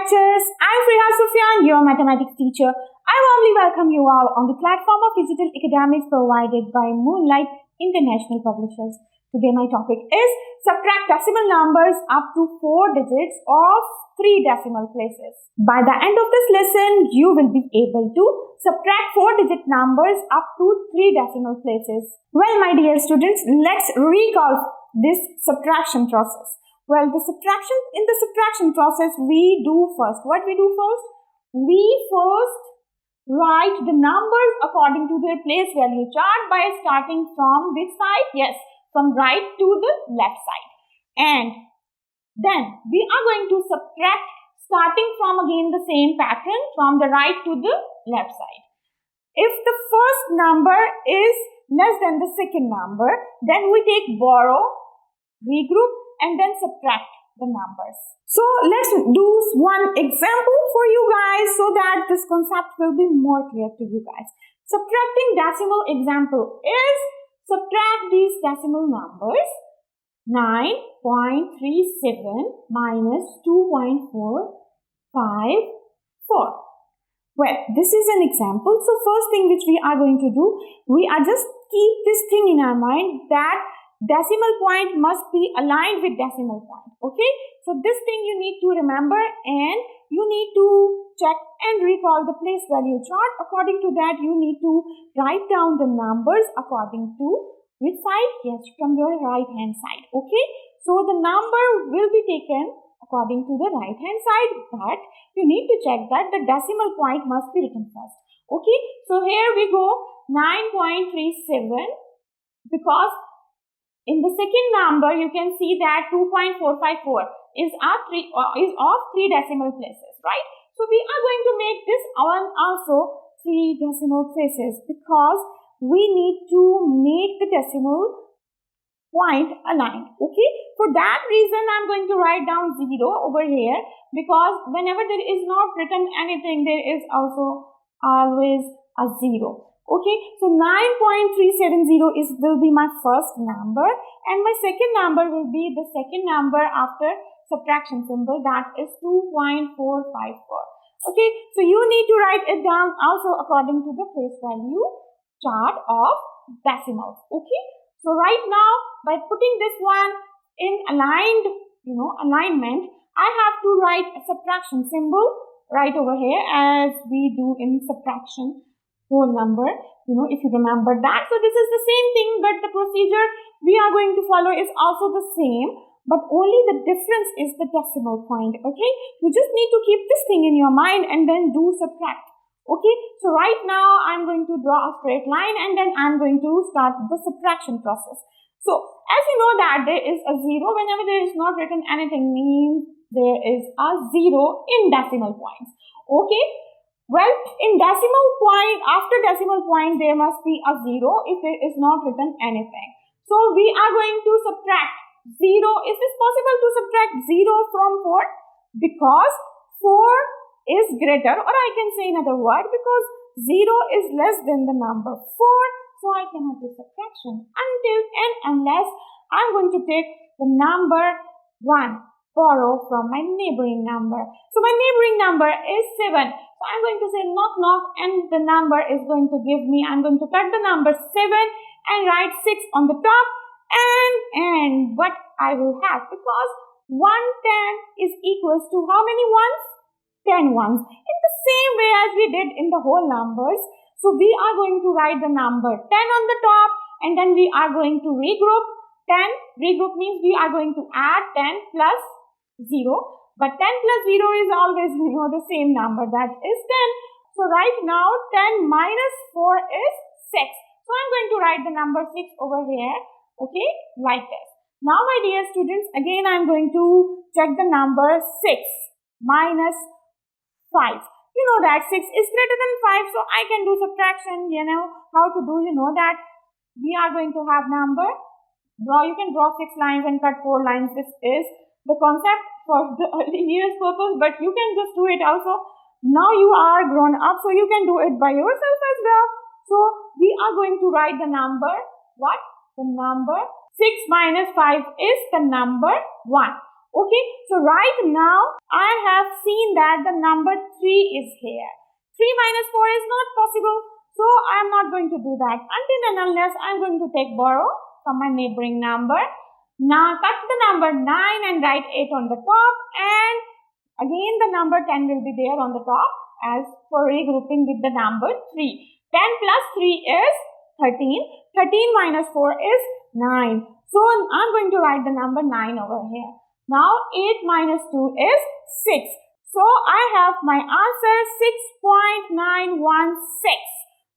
Scratchers. I'm Friha Sufyan, your mathematics teacher. I warmly welcome you all on the platform of digital academics provided by Moonlight International Publishers. Today my topic is subtract decimal numbers up to 4 digits of 3 decimal places. By the end of this lesson, you will be able to subtract 4-digit numbers up to 3 decimal places. Well, my dear students, let's recall this subtraction process. Well, in the subtraction process, we do first. What we do first? We first write the numbers according to their place value chart by starting from which side? Yes, from right to the left side. And then we are going to subtract starting from again the same pattern from the right to the left side. If the first number is less than the second number, then we take borrow, regroup, and then subtract the numbers. So let's do one example for you guys so that this concept will be more clear to you guys. Subtracting decimal example is subtract these decimal numbers. 9.37 minus 2.454. Well, this is an example. So first thing which we are going to do, we are just keep this thing in our mind that decimal point must be aligned with decimal point. Okay, so this thing you need to remember, and you need to check and recall the place value chart. According to that, you need to write down the numbers according to which side? Yes, from your right hand side. Okay, so the number will be taken according to the right hand side, but you need to check that the decimal point must be written first. Okay, so here we go 9.37, because in the second number, you can see that 2.454 is of 3 decimal places, right? So we are going to make this one also 3 decimal places because we need to make the decimal point aligned. Okay, for that reason, I'm going to write down 0 over here, because whenever there is not written anything, there is also always a 0. Okay, so 9.370 will be my first number, and my second number will be the second number after subtraction symbol, that is 2.454. Okay, so you need to write it down also according to the place value chart of decimals. Okay, so right now by putting this one in alignment, I have to write a subtraction symbol right over here as we do in subtraction whole number, if you remember that. So this is the same thing, but the procedure we are going to follow is also the same, but only the difference is the decimal point. Okay, you just need to keep this thing in your mind and then do subtract. Okay, so right now I'm going to draw a straight line and then I'm going to start the subtraction process. So as you know that there is a 0 whenever there is not written anything, means there is a 0 in decimal points. Okay, well, in decimal point, after decimal point, there must be a 0 if there is not written anything. So we are going to subtract 0. Is this possible to subtract 0 from 4? Because 4 is greater, or I can say another word, because 0 is less than the number 4. So I cannot do subtraction until and unless I'm going to take the number 1. Borrow from my neighboring number. So my neighboring number is 7. So I'm going to say knock knock, and the number is going to give me, I'm going to cut the number 7 and write 6 on the top, and what I will have, because 110 is equals to how many ones? 10 ones. In the same way as we did in the whole numbers. So we are going to write the number 10 on the top, and then we are going to regroup 10. Regroup means we are going to add 10 plus 0, but 10 plus 0 is always the same number, that is 10. So right now 10 minus 4 is 6. So I'm going to write the number 6 over here, okay, like this. Now my dear students, again I'm going to check the number 6 minus 5. You know that 6 is greater than 5, so I can do subtraction. How to do, that we are going to have number, you can draw 6 lines and cut 4 lines. This is the concept for the early years purpose, but you can just do it also. Now you are grown up, so you can do it by yourself as well. So we are going to write the number, what? The number 6 minus 5 is the number 1. Okay, so right now I have seen that the number 3 is here. 3 minus 4 is not possible. So I am not going to do that until and unless I am going to take borrow from my neighboring number. Now cut the number 9 and write 8 on the top, and again the number 10 will be there on the top as for regrouping with the number 3. 10 plus 3 is 13. 13 minus 4 is 9. So I'm going to write the number 9 over here. Now 8 minus 2 is 6. So I have my answer 6.916.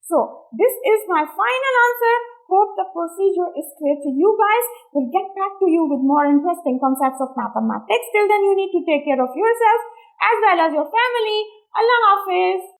So this is my final answer. Hope the procedure is clear to you guys. We'll get back to you with more interesting concepts of mathematics. Till then, you need to take care of yourself as well as your family. Allah Hafiz.